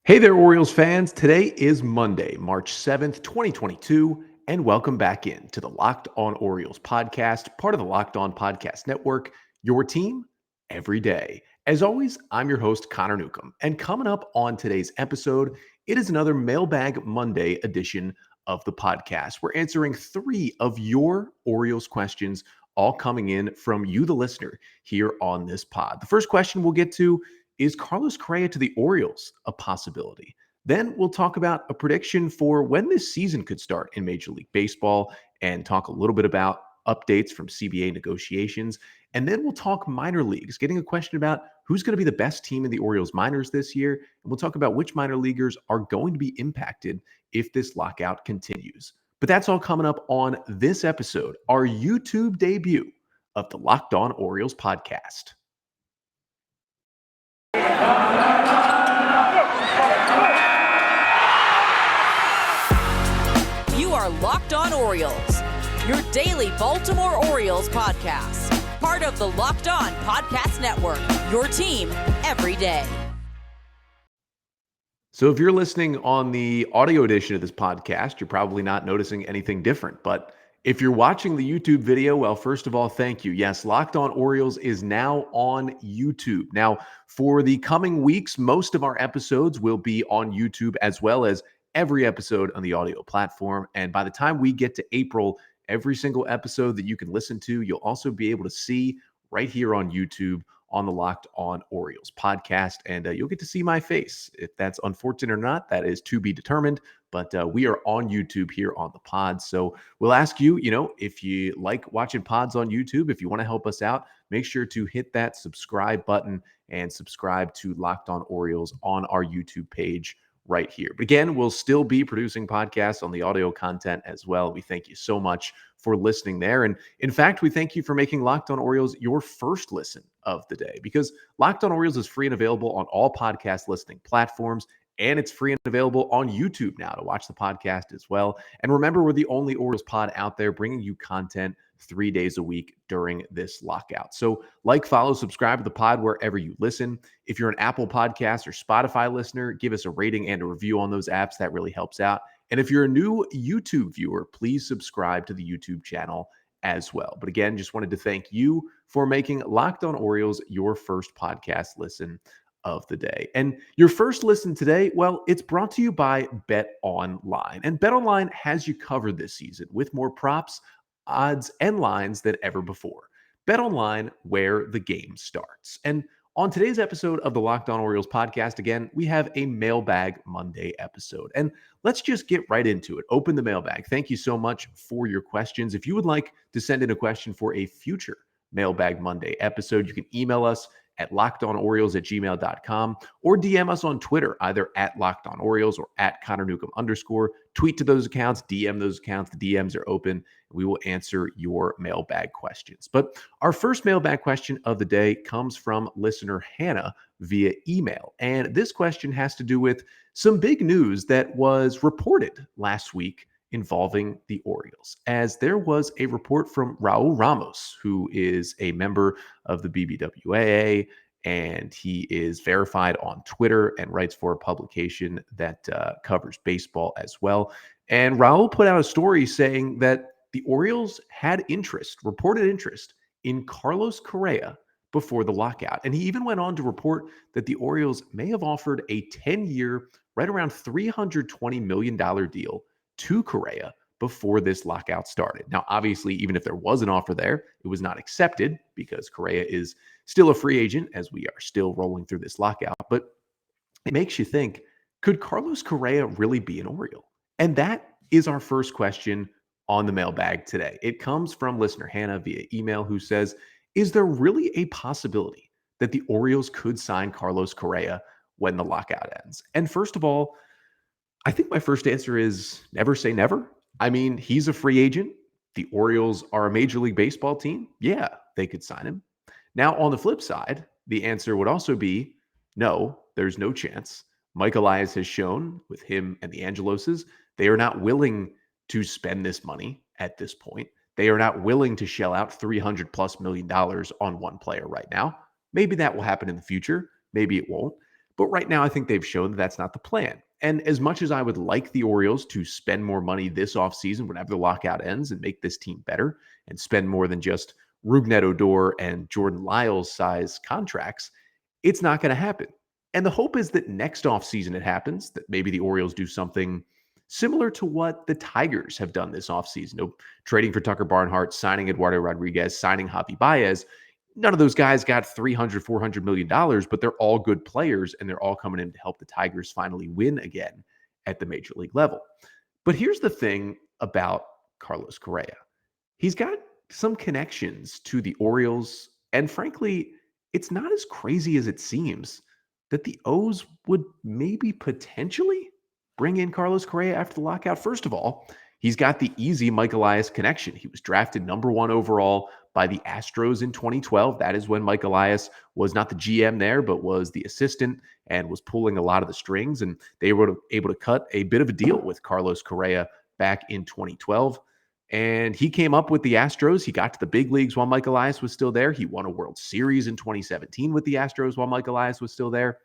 Hey there, Orioles fans. Today is Monday, March 7th, 2022, and welcome back in to the Locked On Orioles podcast, part of the Locked On Podcast Network, your team every day. As always, I'm your host, Connor Newcomb, and coming up on today's episode, it is another Mailbag Monday edition of the podcast. We're answering 3 of your Orioles questions, all coming in from you, the listener, here on this pod. The first question we'll get to: is Carlos Correa to the Orioles a possibility? Then we'll talk about a prediction for when this season could start in Major League Baseball and talk a little bit about updates from CBA negotiations. And then we'll talk minor leagues, getting a question about who's going to be the best team in the Orioles minors this year. And we'll talk about which minor leaguers are going to be impacted if this lockout continues. But that's all coming up on this episode, our YouTube debut of the Locked On Orioles podcast. You are Locked On Orioles, your daily Baltimore Orioles podcast. Part of the Locked On Podcast Network, your team every day. So if you're listening on the audio edition of this podcast, you're probably not noticing anything different. But if you're watching the YouTube video, well, first of all, thank you. Yes, Locked On Orioles is now on YouTube. Now, for the coming weeks, most of our episodes will be on YouTube, as well as every episode on the audio platform. And by the time we get to April, every single episode that you can listen to, you'll also be able to see right here on YouTube on the Locked On Orioles podcast. And you'll get to see my face. If that's unfortunate or not, that is to be determined. But we are on YouTube here on the pod. So we'll ask you, if you like watching pods on YouTube, if you want to help us out, make sure to hit that subscribe button and subscribe to Locked On Orioles on our YouTube page right here. But again, we'll still be producing podcasts on the audio content as well. We thank you so much for listening there. And in fact, we thank you for making Locked On Orioles your first listen of the day, because Locked On Orioles is free and available on all podcast listening platforms. And it's free and available on YouTube now to watch the podcast as well. And remember, we're the only Orioles pod out there bringing you content 3 days a week during this lockout. So like, follow, subscribe to the pod wherever you listen. If you're an Apple Podcast or Spotify listener, give us a rating and a review on those apps. That really helps out. And if you're a new YouTube viewer, please subscribe to the YouTube channel as well. But again, just wanted to thank you for making Locked On Orioles your first podcast listen of the day. And your first listen today, well, it's brought to you by Bet Online. And Bet Online has you covered this season with more props, odds, and lines than ever before. Bet Online, where the game starts. And on today's episode of the Locked On Orioles podcast, again, we have a Mailbag Monday episode. And let's just get right into it. Open the mailbag. Thank you so much for your questions. If you would like to send in a question for a future Mailbag Monday episode, you can email us at lockedonorioles@gmail.com or DM us on Twitter, either at LockedOnOrioles or at Connor Newcomb _. Tweet to those accounts, DM those accounts. The DMs are open. We will answer your mailbag questions. But our first mailbag question of the day comes from listener Hannah via email. And this question has to do with some big news that was reported last week involving the Orioles, as there was a report from Raul Ramos, who is a member of the BBWAA, and he is verified on Twitter and writes for a publication that covers baseball as well. And Raul put out a story saying that the Orioles had reported interest in Carlos Correa before the lockout. And he even went on to report that the Orioles may have offered a 10-year, right around $320 million deal to Correa before this lockout started. Now, obviously, even if there was an offer there, it was not accepted because Correa is still a free agent as we are still rolling through this lockout. But it makes you think, could Carlos Correa really be an Oriole? And that is our first question on the mailbag today. It comes from listener Hannah via email, who says, is there really a possibility that the Orioles could sign Carlos Correa when the lockout ends? And first of all, I think my first answer is never say never. I mean, he's a free agent. The Orioles are a Major League Baseball team. Yeah, they could sign him. Now, on the flip side, the answer would also be no, there's no chance. Mike Elias has shown with him and the Angeloses, they are not willing to spend this money at this point. They are not willing to shell out $300+ million on one player right now. Maybe that will happen in the future. Maybe it won't. But right now, I think they've shown that that's not the plan. And as much as I would like the Orioles to spend more money this offseason whenever the lockout ends and make this team better and spend more than just Rougned Odor and Jordan Lyles size contracts, it's not going to happen. And the hope is that next offseason it happens, that maybe the Orioles do something similar to what the Tigers have done this offseason. Trading for Tucker Barnhart, signing Eduardo Rodriguez, signing Javi Baez. None of those guys got $300 million $400 million, but they're all good players and they're all coming in to help the Tigers finally win again at the major league level. But here's the thing about Carlos Correa. He's got some connections to the Orioles, and frankly, it's not as crazy as it seems that the O's would maybe potentially bring in Carlos Correa after the lockout. First of all, he's got the easy Mike Elias connection. He was drafted number 1 overall by the Astros in 2012. That is when Mike Elias was not the GM there, but was the assistant and was pulling a lot of the strings. And they were able to cut a bit of a deal with Carlos Correa back in 2012. And he came up with the Astros. He got to the big leagues while Mike Elias was still there. He won a World Series in 2017 with the Astros while Mike Elias was still there.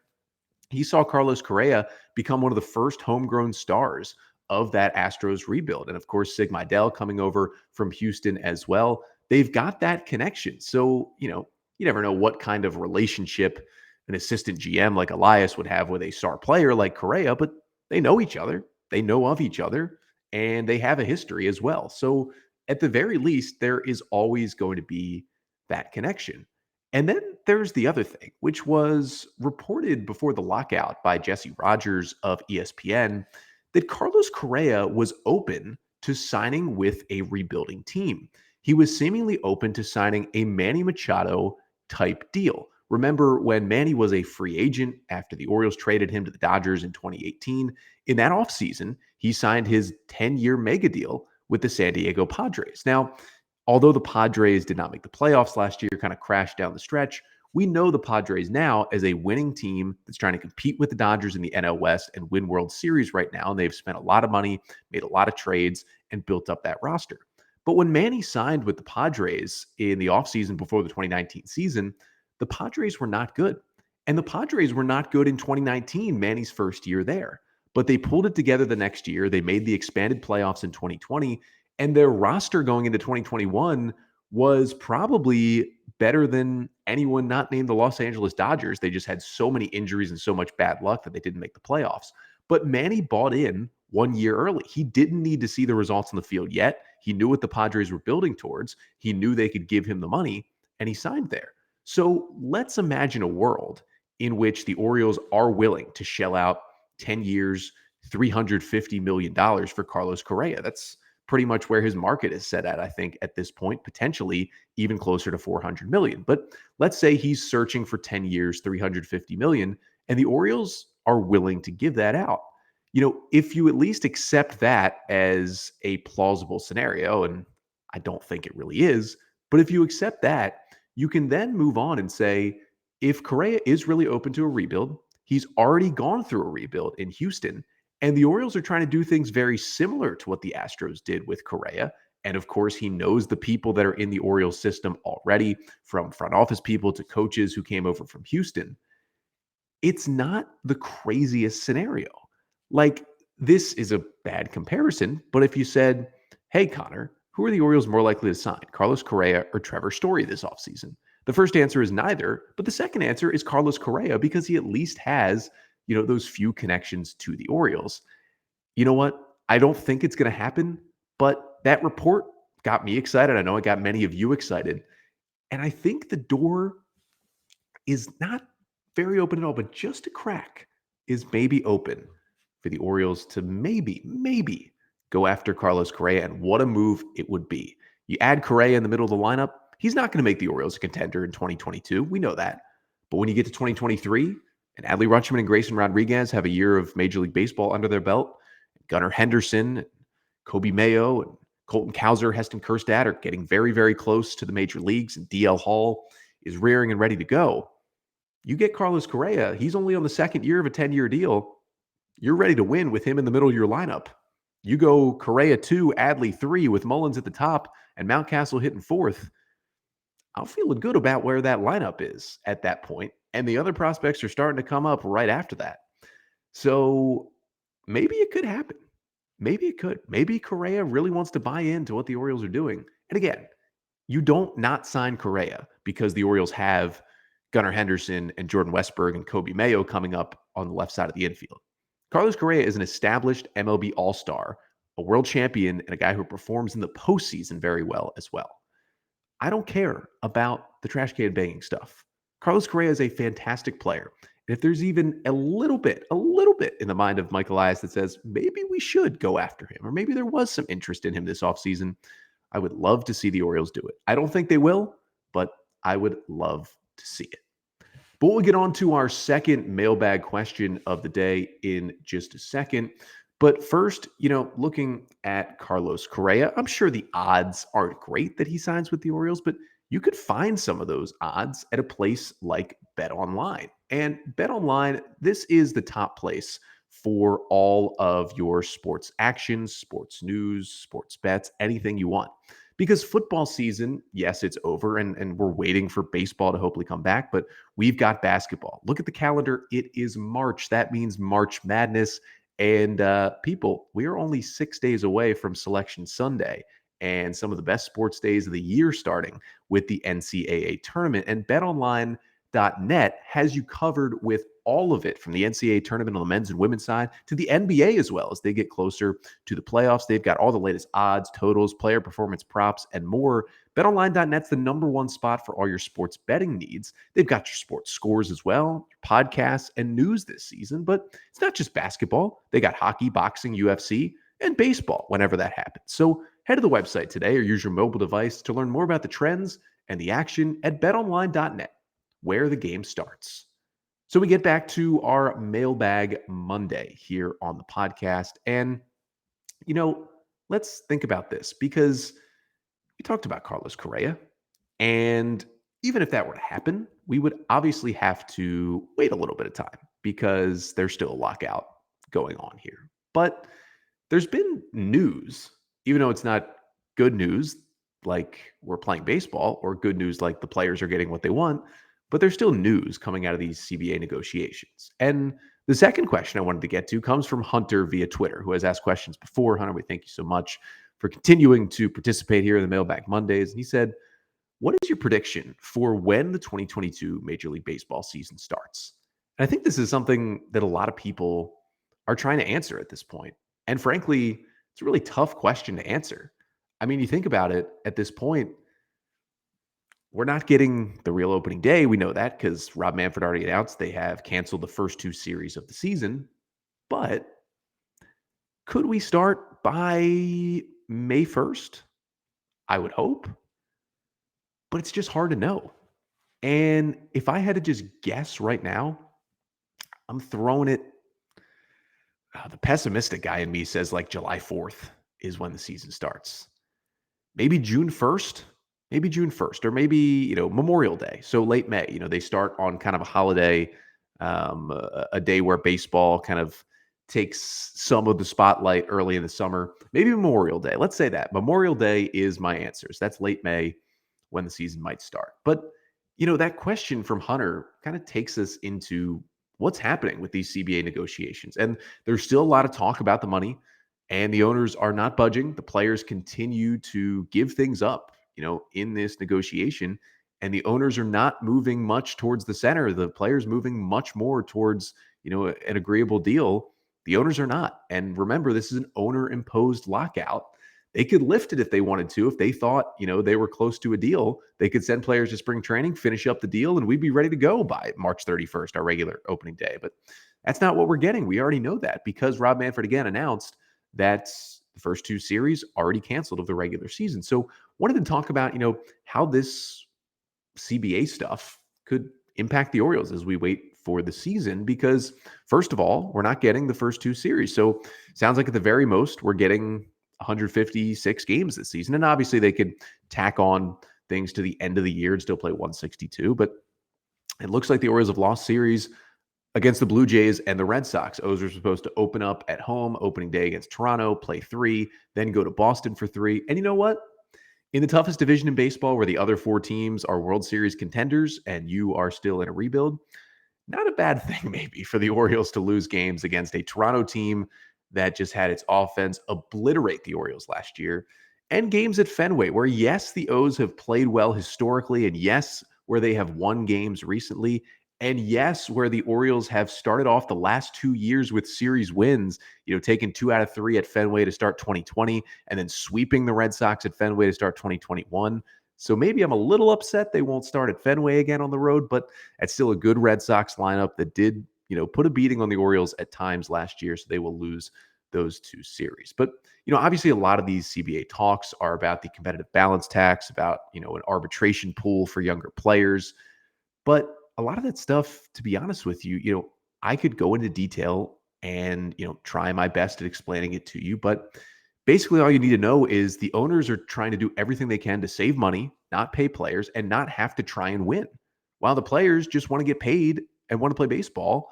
He saw Carlos Correa become one of the first homegrown stars of that Astros rebuild. And of course, Sig Mejdal coming over from Houston as well. They've got that connection. So, you never know what kind of relationship an assistant GM like Elias would have with a star player like Correa, but they know each other. They know of each other, and they have a history as well. So at the very least, there is always going to be that connection. And then there's the other thing, which was reported before the lockout by Jesse Rogers of ESPN, that Carlos Correa was open to signing with a rebuilding team. He was seemingly open to signing a Manny Machado type deal. Remember when Manny was a free agent after the Orioles traded him to the Dodgers in 2018? In that offseason, he signed his 10-year mega deal with the San Diego Padres. Now, although the Padres did not make the playoffs last year, kind of crashed down the stretch, we know the Padres now as a winning team that's trying to compete with the Dodgers in the NL West and win World Series right now. And they've spent a lot of money, made a lot of trades, and built up that roster. But when Manny signed with the Padres in the offseason before the 2019 season, the Padres were not good. And the Padres were not good in 2019, Manny's first year there. But they pulled it together the next year. They made the expanded playoffs in 2020. And their roster going into 2021 was probably better than anyone not named the Los Angeles Dodgers. They just had so many injuries and so much bad luck that they didn't make the playoffs. But Manny bought in 1 year early. He didn't need to see the results on the field yet. He knew what the Padres were building towards. He knew they could give him the money, and he signed there. So let's imagine a world in which the Orioles are willing to shell out 10 years, $350 million for Carlos Correa. That's pretty much where his market is set at, I think, at this point, potentially even closer to $400 million. But let's say he's searching for 10 years, $350 million, and the Orioles are willing to give that out. If you at least accept that as a plausible scenario, and I don't think it really is, but if you accept that, you can then move on and say, if Correa is really open to a rebuild, he's already gone through a rebuild in Houston, and the Orioles are trying to do things very similar to what the Astros did with Correa. And of course, he knows the people that are in the Orioles system already, from front office people to coaches who came over from Houston. It's not the craziest scenario. Like, this is a bad comparison, but if you said, hey, Connor, who are the Orioles more likely to sign, Carlos Correa or Trevor Story this offseason? The first answer is neither, but the second answer is Carlos Correa because he at least has, those few connections to the Orioles. You know what? I don't think it's going to happen, but that report got me excited. I know it got many of you excited. And I think the door is not very open at all, but just a crack is maybe open for the Orioles to maybe go after Carlos Correa, and what a move it would be. You add Correa in the middle of the lineup, he's not going to make the Orioles a contender in 2022. We know that. But when you get to 2023, and Adley Rutschman and Grayson Rodriguez have a year of Major League Baseball under their belt, Gunnar Henderson, Kobe Mayo, and Colton Cowser, Heston Kjerstad are getting very, very close to the major leagues, and DL Hall is rearing and ready to go. You get Carlos Correa, he's only on the second year of a 10-year deal. You're ready to win with him in the middle of your lineup. You go Correa 2, Adley 3 with Mullins at the top and Mountcastle hitting fourth. I'm feeling good about where that lineup is at that point. And the other prospects are starting to come up right after that. So maybe it could happen. Maybe it could. Maybe Correa really wants to buy into what the Orioles are doing. And again, you don't not sign Correa because the Orioles have Gunnar Henderson and Jordan Westberg and Kobe Mayo coming up on the left side of the infield. Carlos Correa is an established MLB All-Star, a world champion, and a guy who performs in the postseason very well as well. I don't care about the trash can banging stuff. Carlos Correa is a fantastic player. And if there's even a little bit in the mind of Mike Elias that says maybe we should go after him, or maybe there was some interest in him this offseason, I would love to see the Orioles do it. I don't think they will, but I would love to see it. But we'll get on to our second mailbag question of the day in just a second. But first, looking at Carlos Correa, I'm sure the odds aren't great that he signs with the Orioles, but you could find some of those odds at a place like BetOnline. And BetOnline, this is the top place for all of your sports actions, sports news, sports bets, anything you want. Because football season, yes, it's over, and we're waiting for baseball to hopefully come back, but we've got basketball. Look at the calendar. It is March. That means March Madness. And people, we are only 6 days away from Selection Sunday and some of the best sports days of the year starting with the NCAA tournament. And betonline.net has you covered with all of it, from the NCAA tournament on the men's and women's side to the NBA as well. As they get closer to the playoffs, they've got all the latest odds, totals, player performance props, and more. BetOnline.net's the number one spot for all your sports betting needs. They've got your sports scores as well, podcasts, and news this season. But it's not just basketball. They got hockey, boxing, UFC, and baseball whenever that happens. So head to the website today or use your mobile device to learn more about the trends and the action at BetOnline.net, where the game starts. So we get back to our Mailbag Monday here on the podcast. And, let's think about this, because we talked about Carlos Correa. And even if that were to happen, we would obviously have to wait a little bit of time because there's still a lockout going on here. But there's been news, even though it's not good news like we're playing baseball, or good news like the players are getting what they want, but there's still news coming out of these CBA negotiations. And the second question I wanted to get to comes from Hunter via Twitter, who has asked questions before. Hunter, we thank you so much for continuing to participate here in the Mailbag Mondays. And he said, what is your prediction for when the 2022 Major League Baseball season starts? And I think this is something that a lot of people are trying to answer at this point. And frankly, it's a really tough question to answer. I mean, you think about it at this point, we're not getting the real opening day. We know that because Rob Manfred already announced they have canceled the first two series of the season. But could we start by May 1st? I would hope. But it's just hard to know. And if I had to just guess right now, I'm throwing it. The pessimistic guy in me says like July 4th is when the season starts. Maybe June 1st. Maybe June 1st, or maybe, Memorial Day. So late May, they start on kind of a holiday, a day where baseball kind of takes some of the spotlight early in the summer. Maybe Memorial Day. Let's say that. Memorial Day is my answers. That's late May when the season might start. But, that question from Hunter kind of takes us into what's happening with these CBA negotiations. And there's still a lot of talk about the money, and the owners are not budging. The players continue to give things up, in this negotiation, and the owners are not moving much towards the center. The players moving much more towards, an agreeable deal. The owners are not. And remember, this is an owner imposed lockout. They could lift it if they wanted to. If they thought, they were close to a deal, they could send players to spring training, finish up the deal, and we'd be ready to go by March 31st, our regular opening day. But that's not what we're getting. We already know that because Rob Manfred again announced that the first two series already canceled of the regular season. So wanted to talk about, how this CBA stuff could impact the Orioles as we wait for the season, because first of all, we're not getting the first two series. So sounds like at the very most, we're getting 156 games this season. And obviously they could tack on things to the end of the year and still play 162. But it looks like the Orioles have lost series against the Blue Jays and the Red Sox. O's are supposed to open up at home, opening day against Toronto, play 3, then go to Boston for 3. And you know what? In the toughest division in baseball, where the other 4 teams are World Series contenders and you are still in a rebuild, not a bad thing maybe for the Orioles to lose games against a Toronto team that just had its offense obliterate the Orioles last year, and games at Fenway where, yes, the O's have played well historically, and yes, where they have won games recently, and yes, where the Orioles have started off the last 2 years with series wins, taking 2 out of 3 at Fenway to start 2020 and then sweeping the Red Sox at Fenway to start 2021. So maybe I'm a little upset they won't start at Fenway again on the road, but that's still a good Red Sox lineup that did, put a beating on the Orioles at times last year. So they will lose those 2 series. But, obviously a lot of these CBA talks are about the competitive balance tax, about, an arbitration pool for younger players. But a lot of that stuff, to be honest with you, I could go into detail and, try my best at explaining it to you. But basically, all you need to know is the owners are trying to do everything they can to save money, not pay players, and not have to try and win. While the players just want to get paid and want to play baseball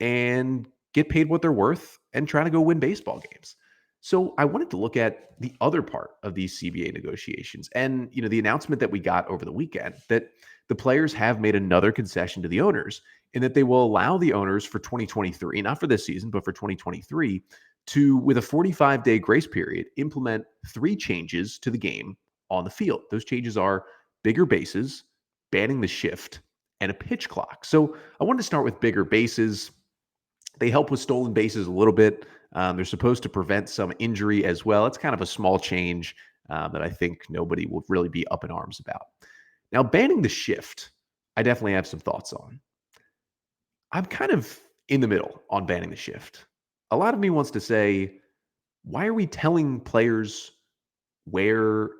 and get paid what they're worth and try to go win baseball games. So I wanted to look at the other part of these CBA negotiations and, the announcement that we got over the weekend that the players have made another concession to the owners in that they will allow the owners for 2023, not for this season, but for 2023, to, with a 45-day grace period, implement 3 changes to the game on the field. Those changes are bigger bases, banning the shift, and a pitch clock. So I wanted to start with bigger bases. They help with stolen bases a little bit. They're supposed to prevent some injury as well. It's kind of a small change that I think nobody will really be up in arms about. Now, banning the shift, I definitely have some thoughts on. I'm kind of in the middle on banning the shift. A lot of me wants to say, why are we telling players where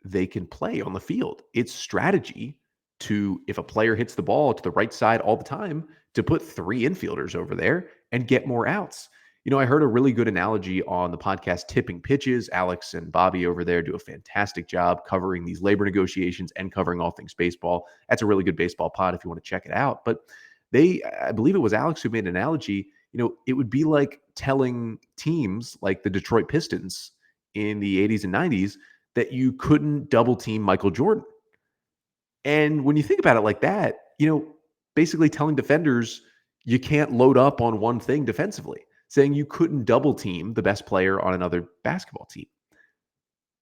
they can play on the field? It's strategy to, if a player hits the ball to the right side all the time, to put 3 infielders over there and get more outs. I heard a really good analogy on the podcast Tipping Pitches. Alex and Bobby over there do a fantastic job covering these labor negotiations and covering all things baseball. That's a really good baseball pod if you want to check it out. But I believe it was Alex who made an analogy. It would be like telling teams like the Detroit Pistons in the 80s and 90s that you couldn't double team Michael Jordan. And when you think about it like that, basically telling defenders you can't load up on one thing defensively, saying you couldn't double team the best player on another basketball team.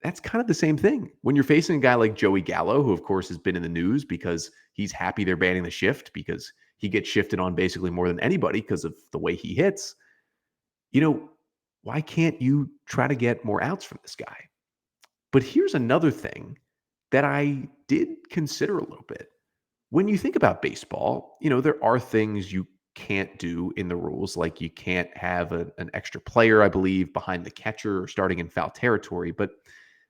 That's kind of the same thing when you're facing a guy like Joey Gallo, who of course has been in the news because he's happy they're banning the shift because he gets shifted on basically more than anybody because of the way he hits. Why can't you try to get more outs from this guy? But here's another thing that I did consider a little bit. When you think about baseball, there are things you can't do in the rules, like you can't have an extra player, I believe, behind the catcher or starting in foul territory. But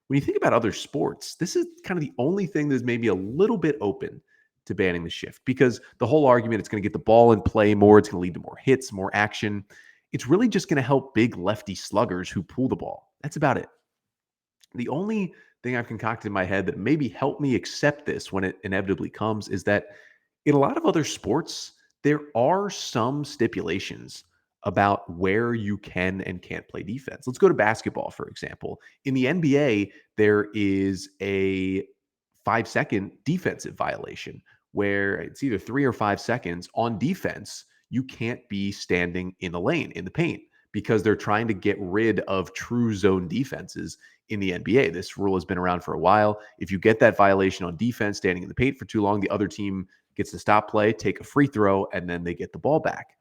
when you think about other sports, this is kind of the only thing that's maybe a little bit open to banning the shift, because the whole argument, it's going to get the ball in play more, it's going to lead to more hits, more action. It's really just going to help big lefty sluggers who pull the ball. That's about it. The only thing I've concocted in my head that maybe helped me accept this when it inevitably comes is that in a lot of other sports, there are some stipulations about where you can and can't play defense. Let's go to basketball, for example. In the NBA, there is a 5-second defensive violation where it's either 3 or 5 seconds on defense. You can't be standing in the lane, in the paint, because they're trying to get rid of true zone defenses in the NBA. This rule has been around for a while. If you get that violation on defense, standing in the paint for too long, the other team gets to stop play, take a free throw, and then they get the ball back.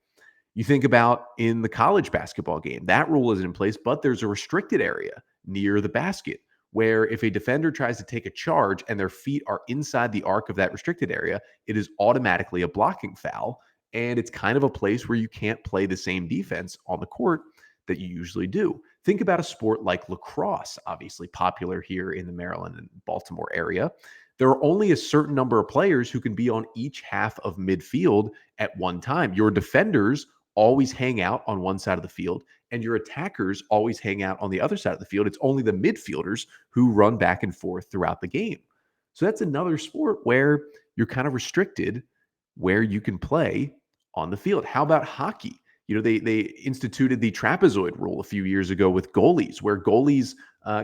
You think about in the college basketball game, that rule isn't in place, but there's a restricted area near the basket where if a defender tries to take a charge and their feet are inside the arc of that restricted area, it is automatically a blocking foul. And it's kind of a place where you can't play the same defense on the court that you usually do. Think about a sport like lacrosse, obviously popular here in the Maryland and Baltimore area. There are only a certain number of players who can be on each half of midfield at one time. Your defenders always hang out on one side of the field, and your attackers always hang out on the other side of the field. It's only the midfielders who run back and forth throughout the game. So that's another sport where you're kind of restricted where you can play on the field. How about hockey? They instituted the trapezoid rule a few years ago with goalies, where goalies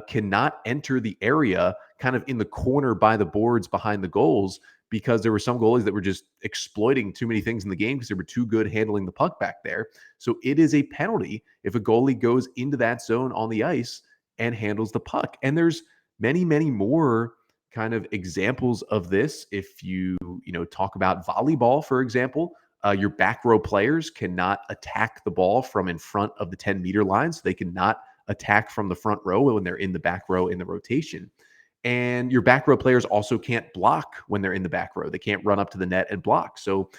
cannot enter the area kind of in the corner by the boards behind the goals because there were some goalies that were just exploiting too many things in the game because they were too good handling the puck back there. So it is a penalty if a goalie goes into that zone on the ice and handles the puck. And there's many, many more kind of examples of this. If you talk about volleyball, for example, your back row players cannot attack the ball from in front of the 10-meter line. So they cannot attack from the front row when they're in the back row in the rotation. And your back row players also can't block when they're in the back row. They can't run up to the net and block. So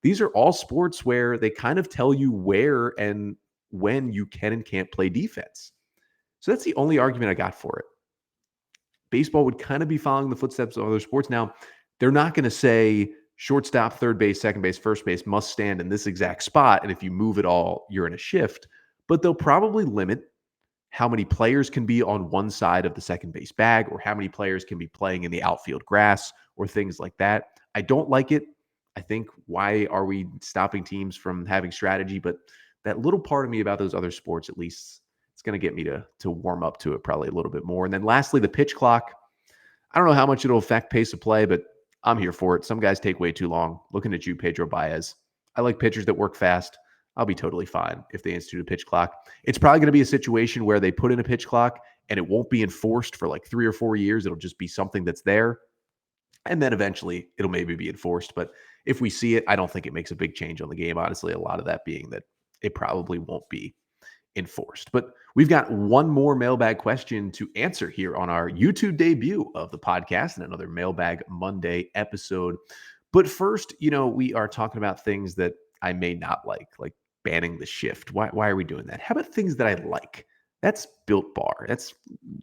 these are all sports where they kind of tell you where and when you can and can't play defense. So that's the only argument I got for it. Baseball would kind of be following the footsteps of other sports. Now, they're not going to say shortstop, third base, second base, first base must stand in this exact spot. And if you move it all, you're in a shift. But they'll probably limit how many players can be on one side of the second base bag, or how many players can be playing in the outfield grass, or things like that. I don't like it. I think, why are we stopping teams from having strategy? But that little part of me about those other sports, at least, it's going to get me to warm up to it probably a little bit more. And then lastly, the pitch clock. I don't know how much it'll affect pace of play, but I'm here for it. Some guys take way too long. Looking at you, Pedro Baez. I like pitchers that work fast. I'll be totally fine if they institute a pitch clock. It's probably going to be a situation where they put in a pitch clock and it won't be enforced for like 3 or 4 years. It'll just be something that's there. And then eventually it'll maybe be enforced. But if we see it, I don't think it makes a big change on the game. Honestly, a lot of that being that it probably won't be enforced. But we've got one more mailbag question to answer here on our YouTube debut of the podcast and another Mailbag Monday episode. But first, we are talking about things that I may not like banning the shift. Why are we doing that? How about things that I like? That's Built Bar. That's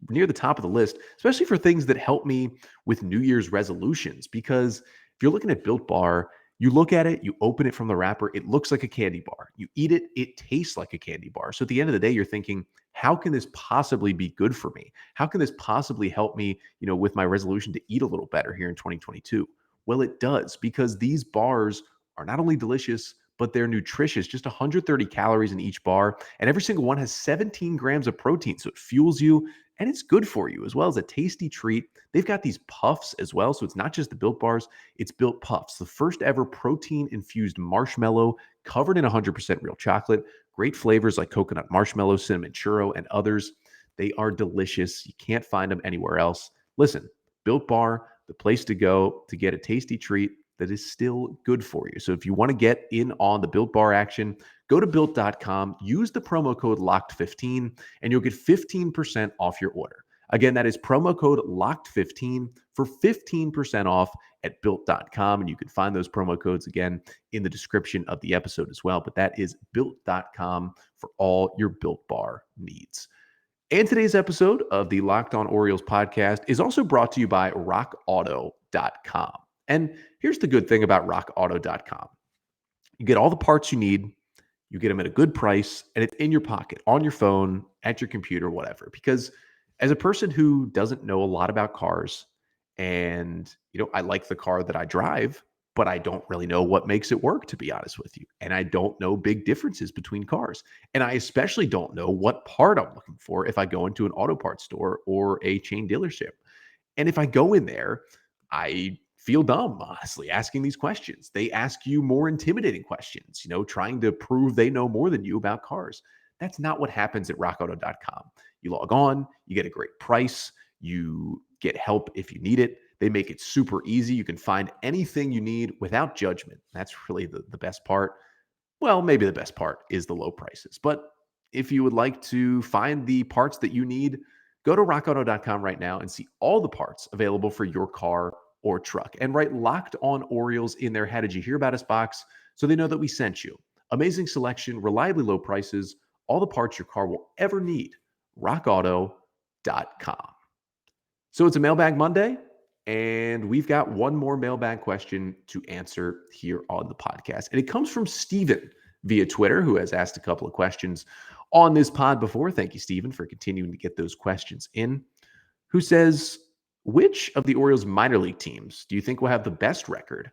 near the top of the list, especially for things that help me with New Year's resolutions. Because if you're looking at Built Bar, you look at it, you open it from the wrapper, it looks like a candy bar. You eat it, it tastes like a candy bar. So at the end of the day, you're thinking, how can this possibly be good for me? How can this possibly help me, with my resolution to eat a little better here in 2022? Well, it does, because these bars are not only delicious, but they're nutritious. Just 130 calories in each bar, and every single one has 17 grams of protein. So it fuels you, and it's good for you, as well as a tasty treat. They've got these puffs as well. So it's not just the Built Bars, it's Built Puffs, the first ever protein-infused marshmallow covered in 100% real chocolate. Great flavors like coconut marshmallow, cinnamon churro, and others. They are delicious. You can't find them anywhere else. Listen, Built Bar, the place to go to get a tasty treat that is still good for you. So if you want to get in on the Built Bar action, go to Built.com, use the promo code LOCKED15, and you'll get 15% off your order. Again, that is promo code LOCKED15 for 15% off at Built.com. And you can find those promo codes again in the description of the episode as well. But that is Built.com for all your Built Bar needs. And today's episode of the Locked On Orioles podcast is also brought to you by RockAuto.com. And here's the good thing about RockAuto.com. You get all the parts you need, you get them at a good price, and it's in your pocket, on your phone, at your computer, whatever. Because as a person who doesn't know a lot about cars, and I like the car that I drive, but I don't really know what makes it work, to be honest with you. And I don't know big differences between cars. And I especially don't know what part I'm looking for if I go into an auto parts store or a chain dealership. And if I go in there, I feel dumb, honestly, asking these questions. They ask you more intimidating questions, trying to prove they know more than you about cars. That's not what happens at rockauto.com. You log on, you get a great price, you get help if you need it. They make it super easy. You can find anything you need without judgment. That's really the best part. Well, maybe the best part is the low prices. But if you would like to find the parts that you need, go to rockauto.com right now and see all the parts available for your car or truck. And write Locked On Orioles in their How Did You Hear About Us box so they know that we sent you. Amazing selection, reliably low prices, all the parts your car will ever need. rockauto.com. So it's a Mailbag Monday, and we've got one more mailbag question to answer here on the podcast. And it comes from Steven via Twitter, who has asked a couple of questions on this pod before. Thank you, Steven, for continuing to get those questions in. Who says, which of the Orioles minor league teams do you think will have the best record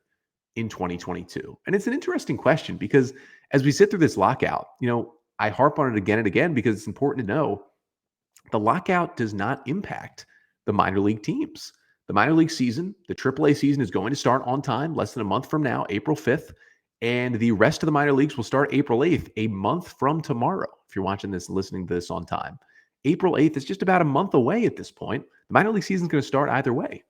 in 2022? And it's an interesting question because as we sit through this lockout, I harp on it again and again because it's important to know the lockout does not impact the minor league teams. The minor league season, the AAA season, is going to start on time, less than a month from now, April 5th. And the rest of the minor leagues will start April 8th, a month from tomorrow. If you're watching this and listening to this on time, April 8th is just about a month away at this point. The minor league season is going to start either way.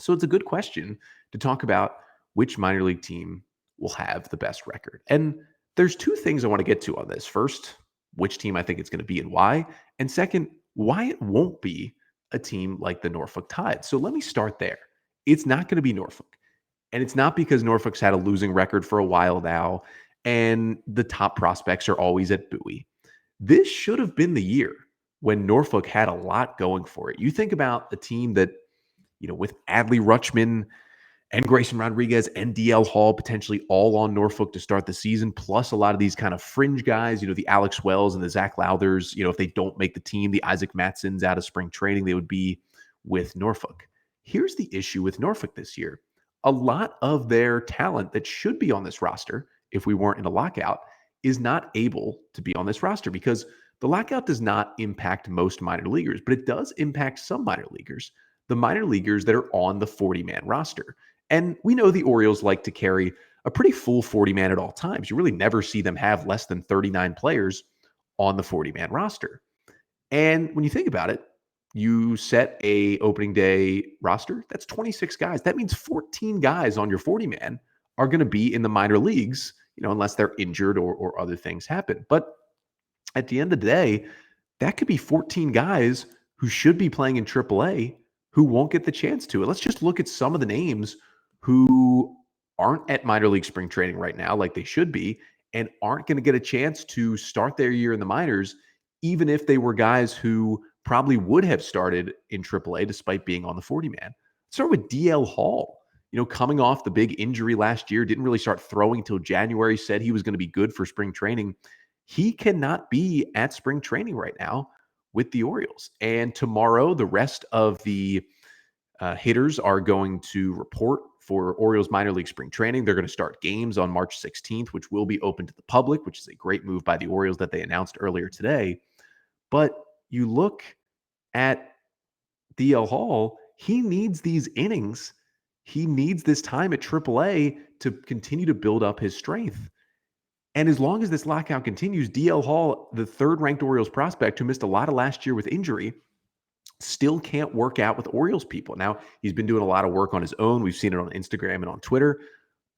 So it's a good question to talk about which minor league team will have the best record. And there's two things I want to get to on this. First, which team I think it's going to be and why. And second, why it won't be a team like the Norfolk Tide. So let me start there. It's not going to be Norfolk. And it's not because Norfolk's had a losing record for a while now and the top prospects are always at Bowie. This should have been the year when Norfolk had a lot going for it. You think about a team that, with Adley Rutschman and Grayson Rodriguez and DL Hall potentially all on Norfolk to start the season, plus a lot of these kind of fringe guys, the Alex Wells and the Zach Lowthers, if they don't make the team, the Isaac Matsons out of spring training, they would be with Norfolk. Here's the issue with Norfolk this year. A lot of their talent that should be on this roster, if we weren't in a lockout, is not able to be on this roster because the lockout does not impact most minor leaguers, but it does impact some minor leaguers, the minor leaguers that are on the 40-man roster. And we know the Orioles like to carry a pretty full 40-man at all times. You really never see them have less than 39 players on the 40-man roster. And when you think about it, you set a opening day roster, that's 26 guys. That means 14 guys on your 40-man are going to be in the minor leagues, unless they're injured or other things happen. But at the end of the day, that could be 14 guys who should be playing in AAA who won't get the chance to. And let's just look at some of the names who aren't at minor league spring training right now like they should be and aren't going to get a chance to start their year in the minors, even if they were guys who probably would have started in AAA despite being on the 40-man. Start with DL Hall. Coming off the big injury last year, didn't really start throwing till January, said he was going to be good for spring training. He cannot be at spring training right now with the Orioles. And tomorrow, the rest of the hitters are going to report for Orioles minor league spring training. They're going to start games on March 16th, which will be open to the public, which is a great move by the Orioles that they announced earlier today. But you look at DL Hall, he needs these innings. He needs this time at AAA to continue to build up his strength. And as long as this lockout continues, DL Hall, the third-ranked Orioles prospect who missed a lot of last year with injury, still can't work out with Orioles people. Now, he's been doing a lot of work on his own. We've seen it on Instagram and on Twitter.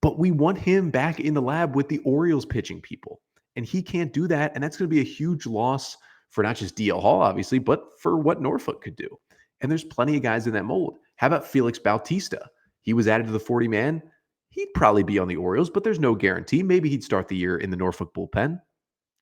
But we want him back in the lab with the Orioles pitching people. And he can't do that. And that's going to be a huge loss for not just DL Hall, obviously, but for what Norfolk could do. And there's plenty of guys in that mold. How about Felix Bautista? He was added to the 40-man. He'd probably be on the Orioles, but there's no guarantee. Maybe he'd start the year in the Norfolk bullpen.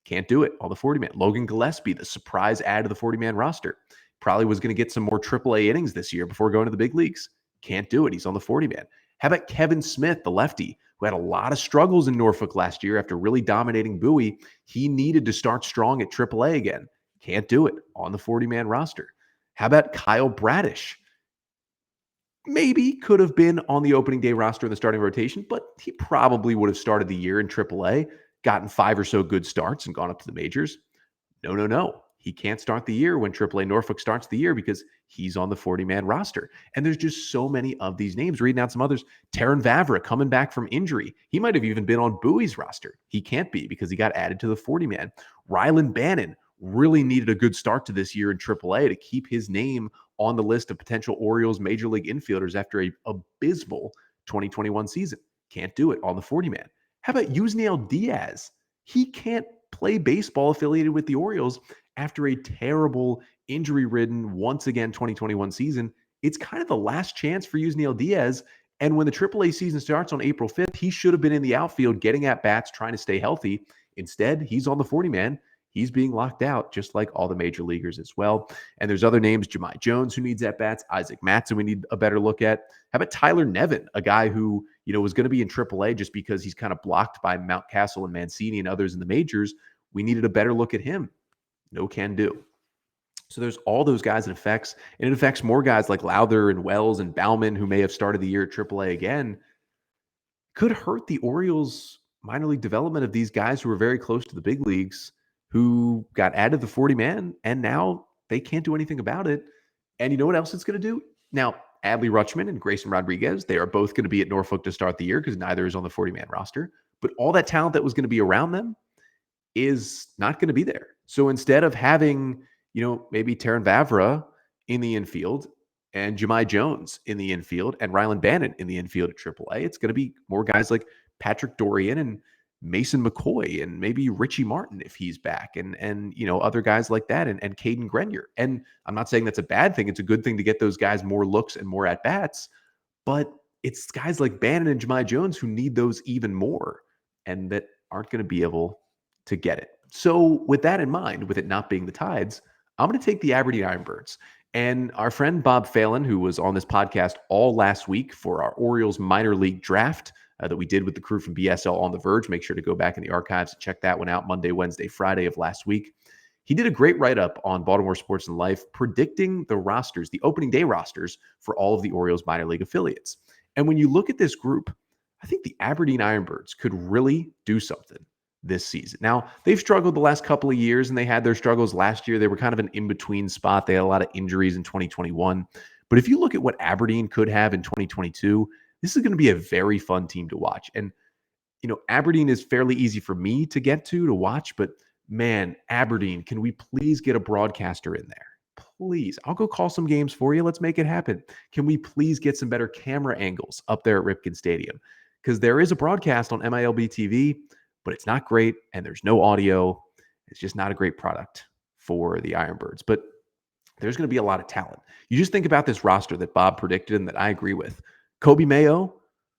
Can't do it on the 40-man. Logan Gillespie, the surprise add to the 40-man roster. Probably was going to get some more AAA innings this year before going to the big leagues. Can't do it. He's on the 40-man. How about Kevin Smith, the lefty, who had a lot of struggles in Norfolk last year after really dominating Bowie? He needed to start strong at AAA again. Can't do it on the 40-man roster. How about Kyle Bradish? Maybe could have been on the opening day roster in the starting rotation, but he probably would have started the year in AAA, gotten 5 or so good starts and gone up to the majors. No. He can't start the year when AAA Norfolk starts the year because he's on the 40-man roster. And there's just so many of these names. Reading out some others. Taron Vavra coming back from injury. He might have even been on Bowie's roster. He can't be because he got added to the 40-man. Rylan Bannon really needed a good start to this year in AAA to keep his name on the list of potential Orioles major league infielders after a abysmal 2021 season. Can't do it on the 40-man. How about Yusniel Diaz? He can't play baseball affiliated with the Orioles after a terrible injury-ridden, once again, 2021 season. It's kind of the last chance for Yusniel Diaz. And when the AAA season starts on April 5th, he should have been in the outfield getting at bats, trying to stay healthy. Instead, he's on the 40-man. He's being locked out, just like all the major leaguers as well. And there's other names, Jahmai Jones, who needs at-bats, Isaac Matson, we need a better look at. How about Tyler Nevin, a guy who, was going to be in AAA just because he's kind of blocked by Mountcastle and Mancini and others in the majors. We needed a better look at him. No can do. So there's all those guys it affects, and it affects more guys like Lowther and Wells and Bauman, who may have started the year at AAA again. Could hurt the Orioles' minor league development of these guys who were very close to the big leagues, who got added to the 40-man, and now they can't do anything about it. And you know what else it's going to do? Now, Adley Rutschman and Grayson Rodriguez, they are both going to be at Norfolk to start the year because neither is on the 40-man roster. But all that talent that was going to be around them is not going to be there. So instead of having, maybe Taron Vavra in the infield and Jahmai Jones in the infield and Rylan Bannon in the infield at AAA, it's going to be more guys like Patrick Dorian and Mason McCoy and maybe Richie Martin if he's back and other guys like that and Caden Grenier. And I'm not saying that's a bad thing. It's a good thing to get those guys more looks and more at-bats, but it's guys like Bannon and Jahmai Jones who need those even more and that aren't going to be able to get it. So with that in mind, with it not being the Tides, I'm going to take the Aberdeen Ironbirds. And our friend Bob Phelan, who was on this podcast all last week for our Orioles minor league draft that we did with the crew from BSL on the Verge, make sure to go back in the archives and check that one out Monday, Wednesday, Friday of last week. He did a great write-up on Baltimore Sports and Life predicting the rosters, the opening day rosters for all of the Orioles minor league affiliates. And when you look at this group, I think the Aberdeen Ironbirds could really do something this season. Now, they've struggled the last couple of years, and they had their struggles last year. They were kind of an in-between spot. They had a lot of injuries in 2021. But if you look at what Aberdeen could have in 2022, this is going to be a very fun team to watch. And, Aberdeen is fairly easy for me to get to watch, but man, Aberdeen, can we please get a broadcaster in there? Please. I'll go call some games for you. Let's make it happen. Can we please get some better camera angles up there at Ripken Stadium? Because there is a broadcast on MILB TV, but it's not great and there's no audio. It's just not a great product for the Ironbirds. But there's going to be a lot of talent. You just think about this roster that Bob predicted and that I agree with. Kobe Mayo,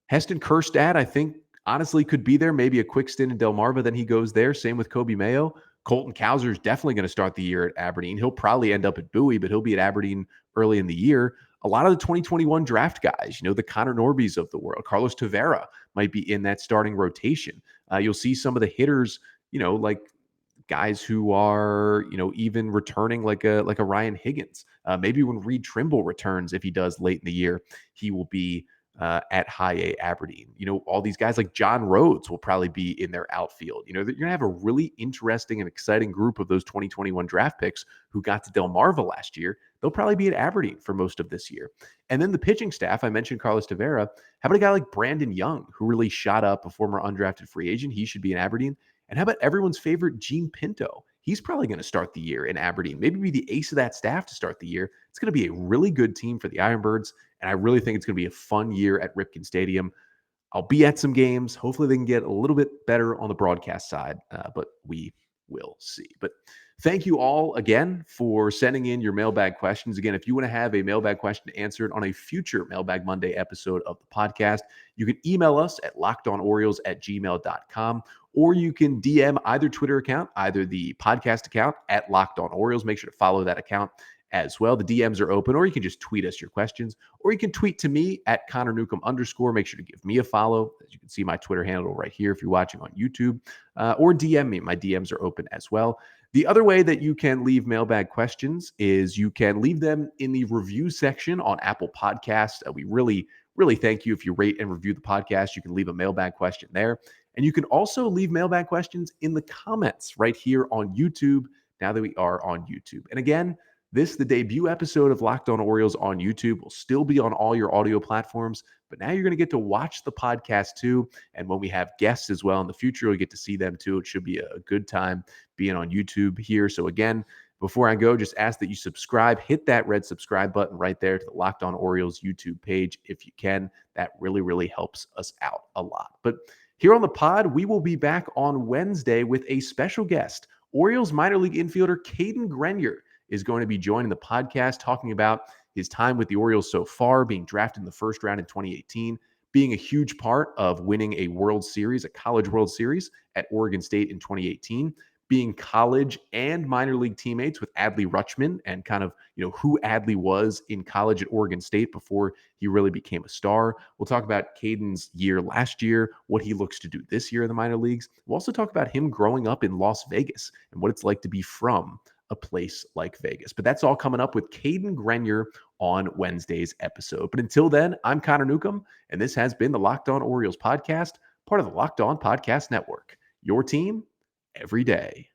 Heston Kjerstad, I think honestly could be there. Maybe a quick stint in Delmarva, then he goes there. Same with Kobe Mayo. Colton Cowser is definitely going to start the year at Aberdeen. He'll probably end up at Bowie, but he'll be at Aberdeen early in the year. A lot of the 2021 draft guys, the Connor Norbys of the world, Carlos Tavera might be in that starting rotation. You'll see some of the hitters, like guys who are, even returning like a Ryan Higgins. Maybe when Reed Trimble returns, if he does late in the year, he will be at High A Aberdeen. All these guys like John Rhodes will probably be in their outfield. You're going to have a really interesting and exciting group of those 2021 draft picks who got to Delmarva last year. They'll probably be at Aberdeen for most of this year. And then the pitching staff, I mentioned Carlos Tavera. How about a guy like Brandon Young, who really shot up, a former undrafted free agent? He should be in Aberdeen. And how about everyone's favorite Gene Pinto? He's probably going to start the year in Aberdeen, maybe be the ace of that staff to start the year. It's going to be a really good team for the Ironbirds, and I really think it's going to be a fun year at Ripken Stadium. I'll be at some games. Hopefully they can get a little bit better on the broadcast side, but we will see. But thank you all again for sending in your mailbag questions. Again, if you want to have a mailbag question answered on a future Mailbag Monday episode of the podcast, you can email us at lockedonorioles@gmail.com, or you can DM either Twitter account, either the podcast account at LockedOnOrioles. Make sure to follow that account as well. The DMs are open, or you can just tweet us your questions, or you can tweet to me at Connor Newcomb _. Make sure to give me a follow. As you can see, my Twitter handle right here if you're watching on YouTube, or DM me. My DMs are open as well. The other way that you can leave mailbag questions is you can leave them in the review section on Apple Podcasts. We really, really thank you if you rate and review the podcast. You can leave a mailbag question there. And you can also leave mailbag questions in the comments right here on YouTube, now that we are on YouTube. And again, the debut episode of Locked On Orioles on YouTube will still be on all your audio platforms, but now you're going to get to watch the podcast too. And when we have guests as well in the future, you'll get to see them too. It should be a good time being on YouTube here. So again, before I go, just ask that you subscribe, hit that red subscribe button right there to the Locked On Orioles YouTube page if you can. That really, really helps us out a lot. But here on the pod, we will be back on Wednesday with a special guest. Orioles minor league infielder Caden Grenier is going to be joining the podcast, talking about his time with the Orioles so far, being drafted in the first round in 2018, being a huge part of winning a World Series, a college World Series at Oregon State in 2018, being college and minor league teammates with Adley Rutschman, and kind of, who Adley was in college at Oregon State before he really became a star. We'll talk about Caden's year last year, what he looks to do this year in the minor leagues. We'll also talk about him growing up in Las Vegas and what it's like to be from a place like Vegas. But that's all coming up with Caden Grenier on Wednesday's episode. But until then, I'm Connor Newcomb, and this has been the Locked On Orioles podcast, part of the Locked On Podcast Network. Your team every day.